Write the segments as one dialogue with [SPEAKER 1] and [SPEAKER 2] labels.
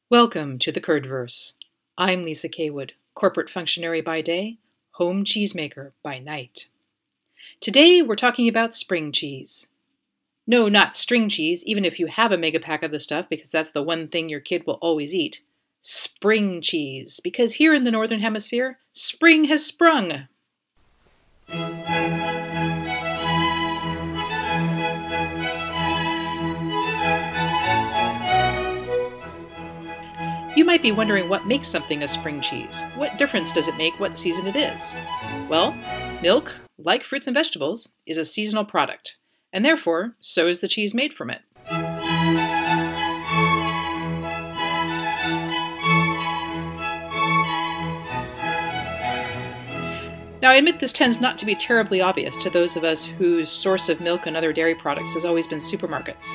[SPEAKER 1] Welcome to the Curdverse. I'm Lisa Kaywood, corporate functionary by day, home cheesemaker by night. Today we're talking about spring cheese. No, not string cheese, even if you have a mega pack of the stuff, because that's the one thing your kid will always eat. Spring cheese, because here in the Northern Hemisphere, spring has sprung. You might be wondering what makes something a spring cheese. What difference does it make what season it is? Well, milk, like fruits and vegetables, is a seasonal product, and therefore, so is the cheese made from it. Now, I admit this tends not to be terribly obvious to those of us whose source of milk and other dairy products has always been supermarkets.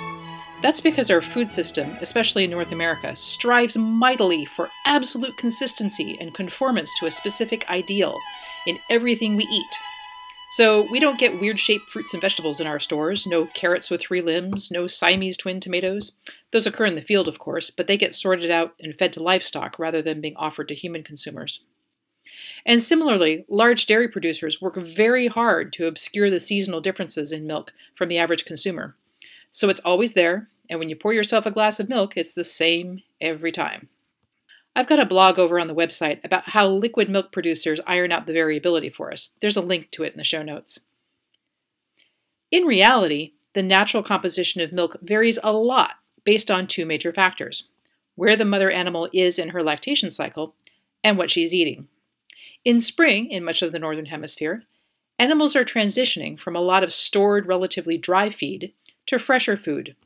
[SPEAKER 1] That's because our food system, especially in North America, strives mightily for absolute consistency and conformance to a specific ideal in everything we eat. So we don't get weird-shaped fruits and vegetables in our stores, no carrots with 3 limbs, no Siamese twin tomatoes. Those occur in the field, of course, but they get sorted out and fed to livestock rather than being offered to human consumers. And similarly, large dairy producers work very hard to obscure the seasonal differences in milk from the average consumer. So it's always there, and when you pour yourself a glass of milk, it's the same every time. I've got a blog over on the website about how liquid milk producers iron out the variability for us. There's a link to it in the show notes. In reality, the natural composition of milk varies a lot based on 2 major factors: where the mother animal is in her lactation cycle and what she's eating. In spring, in much of the Northern Hemisphere, animals are transitioning from a lot of stored, relatively dry feed to fresher food.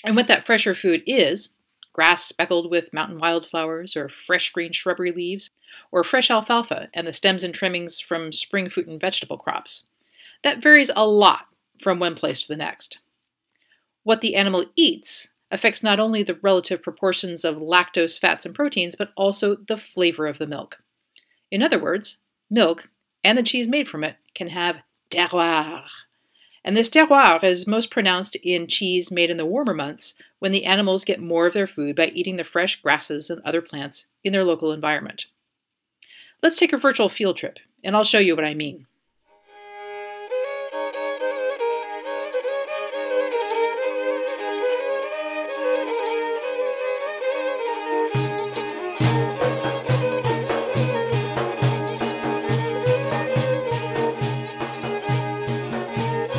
[SPEAKER 1] And what that fresher food is, grass speckled with mountain wildflowers, or fresh green shrubbery leaves, or fresh alfalfa and the stems and trimmings from spring fruit and vegetable crops. That varies a lot from one place to the next. What the animal eats affects not only the relative proportions of lactose, fats, and proteins, but also the flavor of the milk. In other words, milk, and the cheese made from it, can have terroir. And this terroir is most pronounced in cheese made in the warmer months when the animals get more of their food by eating the fresh grasses and other plants in their local environment. Let's take a virtual field trip, and I'll show you what I mean.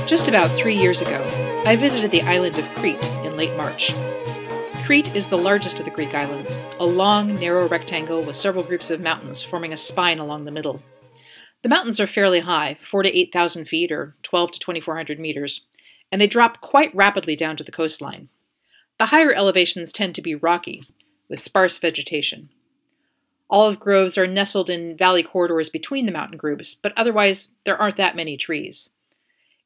[SPEAKER 1] Just about 3 years ago, I visited the island of Crete in late March. Crete is the largest of the Greek islands, a long, narrow rectangle with several groups of mountains forming a spine along the middle. The mountains are fairly high, 4,000 to 8,000 feet or 12 to 2,400 meters, and they drop quite rapidly down to the coastline. The higher elevations tend to be rocky, with sparse vegetation. Olive groves are nestled in valley corridors between the mountain groups, but otherwise there aren't that many trees.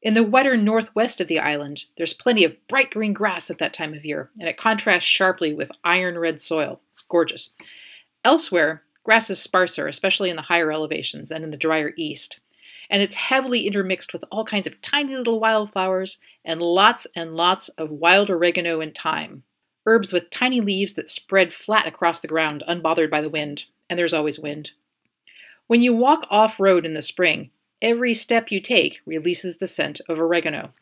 [SPEAKER 1] In the wetter northwest of the island, there's plenty of bright green grass at that time of year, and it contrasts sharply with iron-red soil. It's gorgeous. Elsewhere, grass is sparser, especially in the higher elevations and in the drier east. And it's heavily intermixed with all kinds of tiny little wildflowers and lots of wild oregano and thyme, herbs with tiny leaves that spread flat across the ground, unbothered by the wind, and there's always wind. When you walk off-road in the spring, every step you take releases the scent of oregano.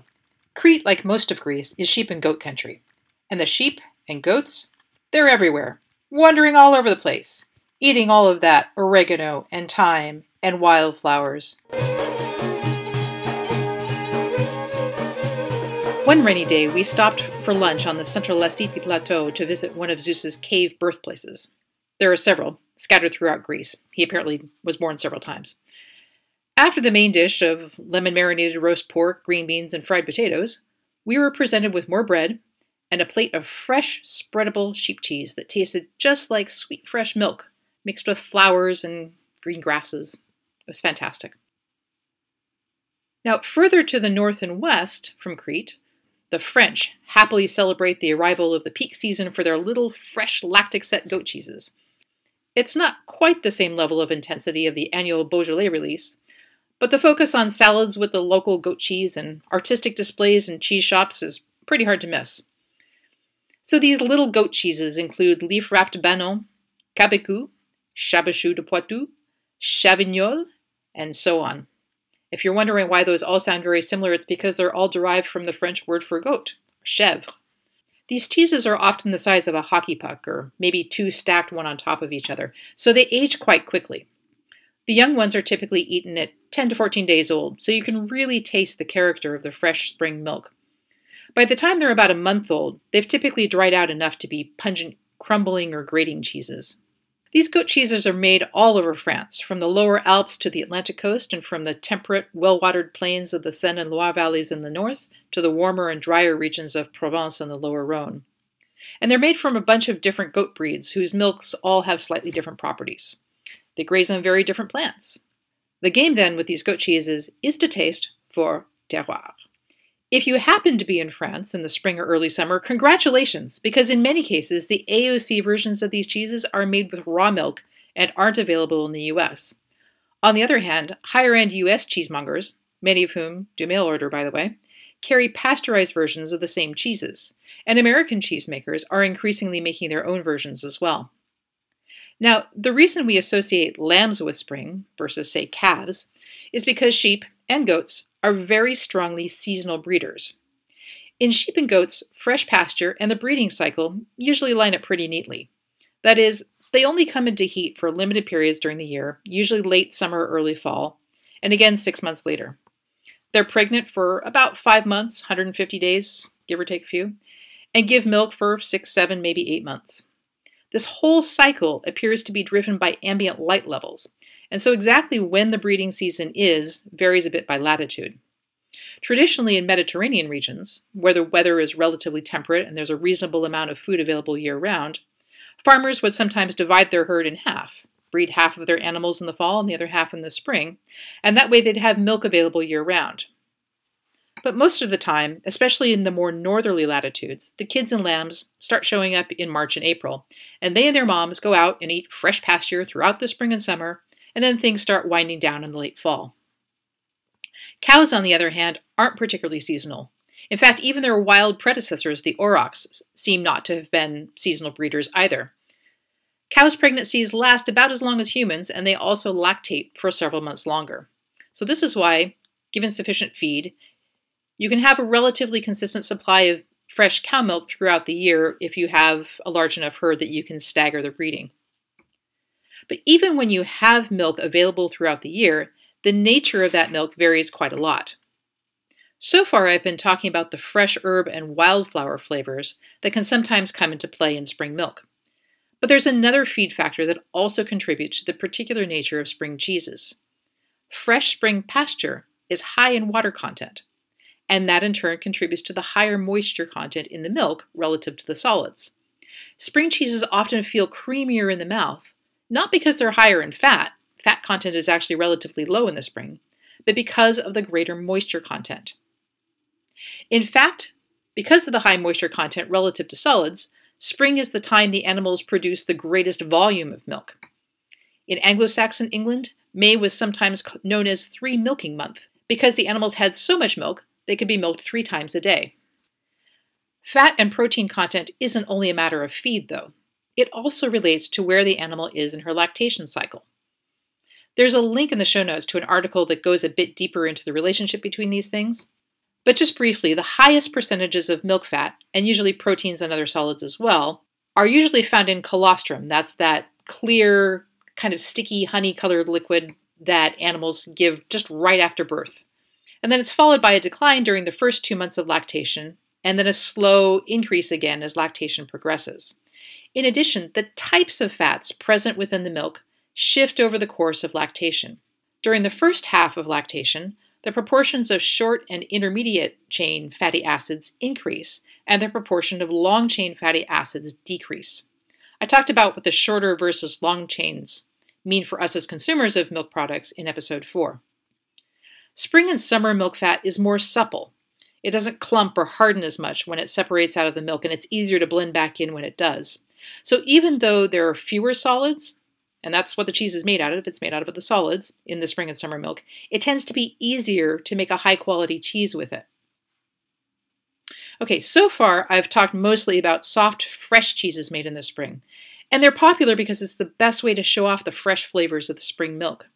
[SPEAKER 1] Crete, like most of Greece, is sheep and goat country. And the sheep and goats, they're everywhere, wandering all over the place, eating all of that oregano and thyme and wildflowers. One rainy day, we stopped for lunch on the central Lassiti Plateau to visit one of Zeus's cave birthplaces. There are several, scattered throughout Greece. He apparently was born several times. After the main dish of lemon-marinated roast pork, green beans, and fried potatoes, we were presented with more bread and a plate of fresh, spreadable sheep cheese that tasted just like sweet, fresh milk, mixed with flowers and green grasses. It was fantastic. Now, further to the north and west from Crete, the French happily celebrate the arrival of the peak season for their little fresh lactic-set goat cheeses. It's not quite the same level of intensity of the annual Beaujolais release, But the focus on salads with the local goat cheese and artistic displays in cheese shops is pretty hard to miss. So these little goat cheeses include leaf-wrapped Banon, Cabecou, Chaberchou de Poitou, Chavignol, and so on. If you're wondering why those all sound very similar, it's because they're all derived from the French word for goat, chèvre. These cheeses are often the size of a hockey puck, or maybe two stacked one on top of each other, so they age quite quickly. The young ones are typically eaten at 10 to 14 days old, so you can really taste the character of the fresh spring milk. By the time they're about a month old, they've typically dried out enough to be pungent, crumbling or grating cheeses. These goat cheeses are made all over France, from the lower Alps to the Atlantic coast and from the temperate, well-watered plains of the Seine and Loire valleys in the north to the warmer and drier regions of Provence and the lower Rhone. And they're made from a bunch of different goat breeds whose milks all have slightly different properties. They graze on very different plants. The game then with these goat cheeses is to taste for terroir. If you happen to be in France in the spring or early summer, congratulations, because in many cases, the AOC versions of these cheeses are made with raw milk and aren't available in the US. On the other hand, higher-end US cheesemongers, many of whom do mail order by the way, carry pasteurized versions of the same cheeses, and American cheesemakers are increasingly making their own versions as well. Now, the reason we associate lambs with spring versus, say, calves is because sheep and goats are very strongly seasonal breeders. In sheep and goats, fresh pasture and the breeding cycle usually line up pretty neatly. That is, they only come into heat for limited periods during the year, usually late summer or early fall, and again 6 months later. They're pregnant for about 5 months, 150 days, give or take a few, and give milk for 6, 7, maybe 8 months. This whole cycle appears to be driven by ambient light levels, and so exactly when the breeding season is varies a bit by latitude. Traditionally in Mediterranean regions, where the weather is relatively temperate and there's a reasonable amount of food available year-round, farmers would sometimes divide their herd in half, breed half of their animals in the fall and the other half in the spring, and that way they'd have milk available year-round. But most of the time, especially in the more northerly latitudes, the kids and lambs start showing up in March and April, and they and their moms go out and eat fresh pasture throughout the spring and summer, and then things start winding down in the late fall. Cows, on the other hand, aren't particularly seasonal. In fact, even their wild predecessors, the aurochs, seem not to have been seasonal breeders either. Cows' pregnancies last about as long as humans, and they also lactate for several months longer. So this is why, given sufficient feed, you can have a relatively consistent supply of fresh cow milk throughout the year if you have a large enough herd that you can stagger the breeding. But even when you have milk available throughout the year, the nature of that milk varies quite a lot. So far, I've been talking about the fresh herb and wildflower flavors that can sometimes come into play in spring milk. But there's another feed factor that also contributes to the particular nature of spring cheeses. Fresh spring pasture is high in water content, and that in turn contributes to the higher moisture content in the milk relative to the solids. Spring cheeses often feel creamier in the mouth, not because they're higher in fat content is actually relatively low in the spring, but because of the greater moisture content. In fact, because of the high moisture content relative to solids, spring is the time the animals produce the greatest volume of milk. In Anglo-Saxon England, May was sometimes known as 3 milking month, because the animals had so much milk they could be milked 3 times a day. Fat and protein content isn't only a matter of feed, though. It also relates to where the animal is in her lactation cycle. There's a link in the show notes to an article that goes a bit deeper into the relationship between these things. But just briefly, the highest percentages of milk fat, and usually proteins and other solids as well, are usually found in colostrum. That's that clear, kind of sticky, honey-colored liquid that animals give just right after birth. And then it's followed by a decline during the first 2 months of lactation, and then a slow increase again as lactation progresses. In addition, the types of fats present within the milk shift over the course of lactation. During the first half of lactation, the proportions of short and intermediate chain fatty acids increase, and the proportion of long chain fatty acids decrease. I talked about what the shorter versus long chains mean for us as consumers of milk products in episode 4. Spring and summer milk fat is more supple. It doesn't clump or harden as much when it separates out of the milk, and it's easier to blend back in when it does. So even though there are fewer solids, and that's what the cheese is made out of. It's made out of the solids in the spring and summer milk. It tends to be easier to make a high-quality cheese with it. Okay, so far I've talked mostly about soft, fresh cheeses made in the spring. And they're popular because it's the best way to show off the fresh flavors of the spring milk.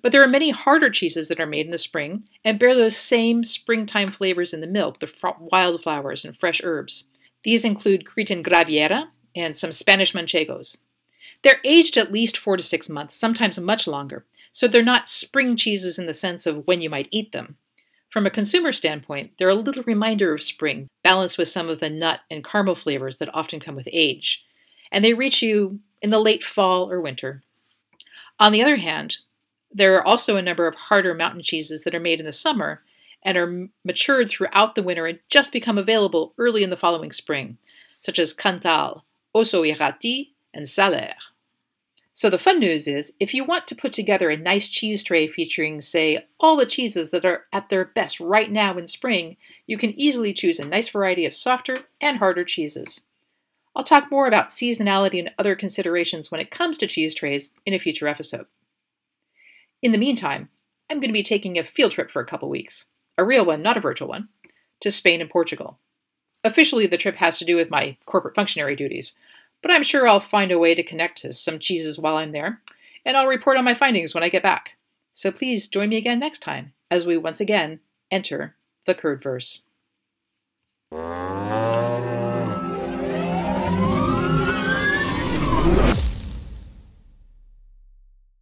[SPEAKER 1] But there are many harder cheeses that are made in the spring and bear those same springtime flavors in the milk, the wildflowers and fresh herbs. These include Cretan Graviera and some Spanish Manchegos. They're aged at least 4 to 6 months, sometimes much longer, so they're not spring cheeses in the sense of when you might eat them. From a consumer standpoint, they're a little reminder of spring, balanced with some of the nut and caramel flavors that often come with age. And they reach you in the late fall or winter. On the other hand, there are also a number of harder mountain cheeses that are made in the summer and are matured throughout the winter and just become available early in the following spring, such as Cantal, Osso-Iraty, and Salers. So the fun news is, if you want to put together a nice cheese tray featuring, say, all the cheeses that are at their best right now in spring, you can easily choose a nice variety of softer and harder cheeses. I'll talk more about seasonality and other considerations when it comes to cheese trays in a future episode. In the meantime, I'm going to be taking a field trip for a couple weeks, a real one, not a virtual one, to Spain and Portugal. Officially, the trip has to do with my corporate functionary duties, but I'm sure I'll find a way to connect to some cheeses while I'm there, and I'll report on my findings when I get back. So please join me again next time as we once again enter the Curdverse.